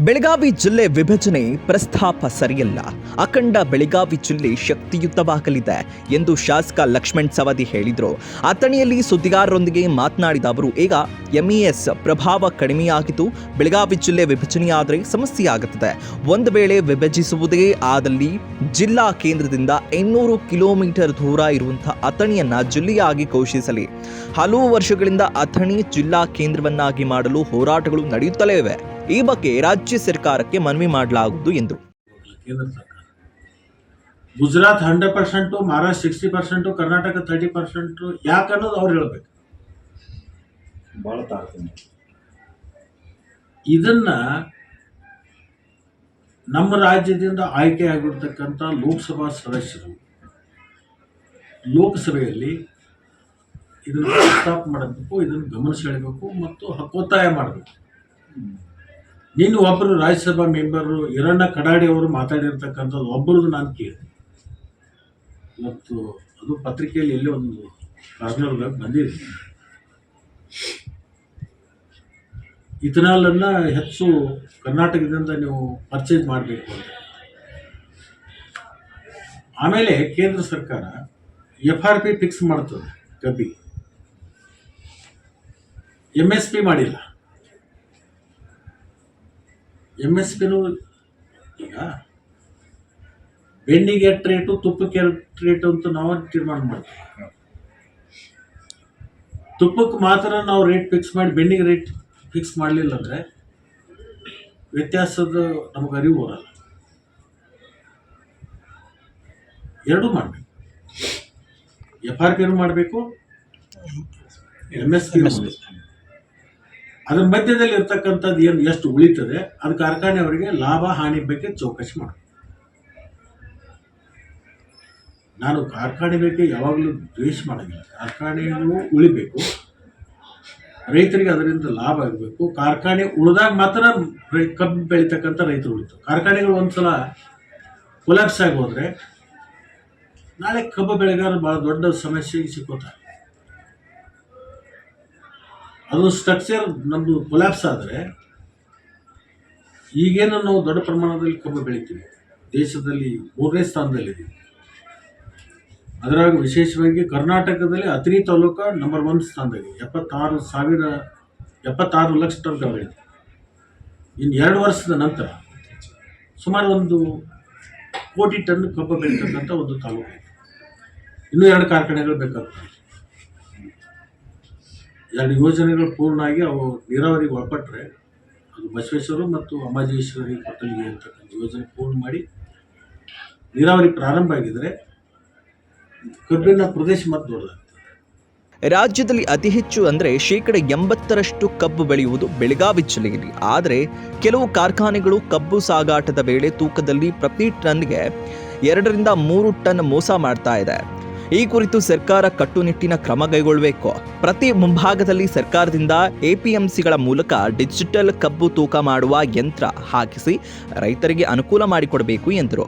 ಬೆಳಗಾವಿ ಜಿಲ್ಲೆ ವಿಭಜನೆ ಪ್ರಸ್ತಾಪ ಸರಿಯಲ್ಲ. ಅಖಂಡ ಬೆಳಗಾವಿ ಜಿಲ್ಲೆ ಶಕ್ತಿಯುತವಾಗಲಿದೆ ಎಂದು ಶಾಸಕ ಲಕ್ಷ್ಮಣ್ ಸವದಿ ಹೇಳಿದರು. ಅಥಣಿಯಲ್ಲಿ ಸುದ್ದಿಗಾರರೊಂದಿಗೆ ಮಾತನಾಡಿದ ಅವರು, ಈಗ ಎಂಇಎಸ್ ಪ್ರಭಾವ ಕಡಿಮೆಯಾಗಿದ್ದು ಬೆಳಗಾವಿ ಜಿಲ್ಲೆ ವಿಭಜನೆಯಾದರೆ ಸಮಸ್ಯೆಯಾಗುತ್ತದೆ. ಒಂದು ವೇಳೆ ವಿಭಜಿಸುವುದೇ ಆದಲ್ಲಿ ಜಿಲ್ಲಾ ಕೇಂದ್ರದಿಂದ 800 ಕಿಲೋಮೀಟರ್ ದೂರ ಇರುವಂತಹ ಅಥಣಿಯನ್ನ ಜಿಲ್ಲೆಯಾಗಿ ಘೋಷಿಸಲಿ. ಹಲವು ವರ್ಷಗಳಿಂದ ಅಥಣಿ ಜಿಲ್ಲಾ ಕೇಂದ್ರವನ್ನಾಗಿ ಮಾಡಲು ಹೋರಾಟಗಳು ನಡೆಯುತ್ತಲೇ ಇವೆ. ಈ ಬಗ್ಗೆ ರಾಜ್ಯ ಸರ್ಕಾರಕ್ಕೆ ಮನವಿ ಮಾಡಲಾಗುವುದು ಎಂದರು. ಕೇಂದ್ರ ಸರ್ಕಾರ ಗುಜರಾತ್ 100%, ಮಹಾರಾಷ್ಟ್ರ 60%, ಕರ್ನಾಟಕ 30%, ಯಾಕೆ ಅನ್ನೋದು ಅವ್ರು ಹೇಳ್ಬೇಕು. ಭಾಳ ತಾಳ್ತೀನಿ. ಇದನ್ನ ನಮ್ಮ ರಾಜ್ಯದಿಂದ ಆಯ್ಕೆಯಾಗಿರ್ತಕ್ಕಂಥ ಲೋಕಸಭಾ ಸದಸ್ಯರು ಲೋಕಸಭೆಯಲ್ಲಿ ಇದನ್ನು ಪ್ರಸ್ತಾಪ ಮಾಡಬೇಕು, ಇದನ್ನು ಗಮನ ಸೆಳೆಯಬೇಕು ಮತ್ತು ಒತ್ತಾಯ ಮಾಡಬೇಕು. ನೀನು ಒಬ್ಬರು ರಾಜ್ಯಸಭಾ ಮೆಂಬರು ಹಿರಣ್ಣ ಕಡಾಡಿ ಅವರು ಮಾತಾಡಿರ್ತಕ್ಕಂಥದ್ದು ಒಬ್ಬರದು ನಾನು ಕೇಳಿದೆ. ಮತ್ತು ಅದು ಪತ್ರಿಕೆಯಲ್ಲಿ ಎಲ್ಲೇ ಒಂದು ಕಾರ್ನರ್ದಾಗ ಬಂದಿದೆ. ಇಥನಾಲನ್ನು ಹೆಚ್ಚು ಕರ್ನಾಟಕದಿಂದ ನೀವು ಪರ್ಚೇಸ್ ಮಾಡಬೇಕು ಅಂತ. ಆಮೇಲೆ ಕೇಂದ್ರ ಸರ್ಕಾರ FRP ಫಿಕ್ಸ್ ಮಾಡ್ತದೆ ಕಬ್ಬಿಗೆ, MSP ಮಾಡಿಲ್ಲ. MSPನೂ ಈಗ ಬೆಣ್ಣಿಗೆ ಎಷ್ಟು ರೇಟು, ತುಪ್ಪಕ್ಕೆ ಎಷ್ಟು ರೇಟು ಅಂತ ನಾವು ತೀರ್ಮಾನ ಮಾಡ್ತೀವಿ. ತುಪ್ಪಕ್ಕೆ ಮಾತ್ರ ನಾವು ರೇಟ್ ಫಿಕ್ಸ್ ಮಾಡಿ ಬೆಣ್ಣಿಗೆ ರೇಟ್ ಫಿಕ್ಸ್ ಮಾಡಲಿಲ್ಲ ಅಂದರೆ ವ್ಯತ್ಯಾಸದ ನಮಗೆ ಅರಿವು ಬರಲ್ಲ. ಎರಡೂ ಮಾಡಬೇಕು, FRPನೂ ಮಾಡಬೇಕು, MSP ಮಾಡಬೇಕು. ಅದ್ರ ಮಧ್ಯದಲ್ಲಿ ಇರ್ತಕ್ಕಂಥದ್ದು ಏನು ಎಷ್ಟು ಉಳಿತದೆ ಅದು ಕಾರ್ಖಾನೆಯವರಿಗೆ ಲಾಭ ಹಾನಿ ಬಗ್ಗೆ ಚೌಕಸಿ ಮಾಡಬೇಕು. ನಾನು ಕಾರ್ಖಾನೆ ಬಗ್ಗೆ ಯಾವಾಗಲೂ ದ್ವೇಷ ಮಾಡೋಂಗಿಲ್ಲ. ಕಾರ್ಖಾನೆಗಳು ಉಳಿಬೇಕು, ರೈತರಿಗೆ ಅದರಿಂದ ಲಾಭ ಆಗಬೇಕು. ಕಾರ್ಖಾನೆ ಉಳಿದಾಗ ಮಾತ್ರ ಕಬ್ಬು ಬೆಳೀತಕ್ಕಂಥ ರೈತರು ಉಳಿತು. ಕಾರ್ಖಾನೆಗಳು ಒಂದ್ಸಲ ಕೊಲ್ಯಾಪ್ಸ್ ಆಗಿ ಹೋದರೆ ನಾಳೆ ಕಬ್ಬು ಬೆಳೆಗಾರರು ಭಾಳ ದೊಡ್ಡ ಸಮಸ್ಯೆಗೆ ಸಿಕ್ಕೋತಾರೆ. ಅದು ಸ್ಟ್ರಕ್ಚರ್ ನಮ್ಮದು ಕೊಲ್ಯಾಪ್ಸ್ ಆದರೆ, ಈಗೇನು ನಾವು ದೊಡ್ಡ ಪ್ರಮಾಣದಲ್ಲಿ ಕಬ್ಬು ಬೆಳಿತೀವಿ, ದೇಶದಲ್ಲಿ 3ನೇ ಸ್ಥಾನದಲ್ಲಿದ್ದೀವಿ. ಅದರಾಗ ವಿಶೇಷವಾಗಿ ಕರ್ನಾಟಕದಲ್ಲಿ ಅಥಣಿ ತಾಲೂಕು ನಂಬರ್ 1 ಸ್ಥಾನದಲ್ಲಿ 76 ಲಕ್ಷ ಟನ್ ಕಬ್ಬು ಬೆಳಿತೀವಿ. ಇನ್ನು 2 ವರ್ಷದ ನಂತರ ಸುಮಾರು 1 ಕೋಟಿ ಟನ್ ಕಬ್ಬು ಬೆಳೀತಕ್ಕಂಥ ಒಂದು ತಾಲೂಕು. ಇನ್ನೂ 2 ಕಾರ್ಖಾನೆಗಳು ಬೇಕಾಗ್ತವೆ. 2 ಯೋಜನೆಗಳು ಪೂರ್ಣ ಆಗಿ ಅವು ನೀರಾವರಿಗೆ ಒಳಪಟ್ಟರೆ ಅದು ಬಸವೇಶ್ವರ ಮತ್ತು ಅಮಾಜೇಶ್ವರಿ ಕೊಟ್ಟಲಿಗೆ ಅಂತಕ್ಕಂಥ ಯೋಜನೆ ಪೂರ್ಣ ಮಾಡಿ ನೀರಾವರಿ ಪ್ರಾರಂಭ ಆಗಿದರೆ ಕಬ್ಬಿನ ಪ್ರದೇಶ ಮತ್ತು ದೊಡ್ಡದಾಗ್ತದೆ. ರಾಜ್ಯದಲ್ಲಿ ಅತಿ ಹೆಚ್ಚು ಅಂದರೆ 80% ಕಬ್ಬು ಬೆಳೆಯುವುದು ಬೆಳಗಾವಿ ಜಿಲ್ಲೆಯಲ್ಲಿ. ಆದರೆ ಕೆಲವು ಕಾರ್ಖಾನೆಗಳು ಕಬ್ಬು ಸಾಗಾಟದ ವೇಳೆ ತೂಕದಲ್ಲಿ ಪ್ರತಿ ಟನ್ಗೆ 2 ರಿಂದ 3 ಟನ್ ಮೋಸ ಮಾಡ್ತಾ ಇದೆ. ಈ ಕುರಿತು ಸರ್ಕಾರ ಕಟ್ಟುನಿಟ್ಟಿನ ಕ್ರಮ ಕೈಗೊಳ್ಳಬೇಕು. ಪ್ರತಿ ಮುಂಭಾಗದಲ್ಲಿ ಸರ್ಕಾರದಿಂದ APMCಗಳ ಮೂಲಕ ಡಿಜಿಟಲ್ ಕಬ್ಬು ತೂಕ ಮಾಡುವ ಯಂತ್ರ ಹಾಕಿಸಿ ರೈತರಿಗೆ ಅನುಕೂಲ ಮಾಡಿಕೊಡಬೇಕು ಎಂದರು.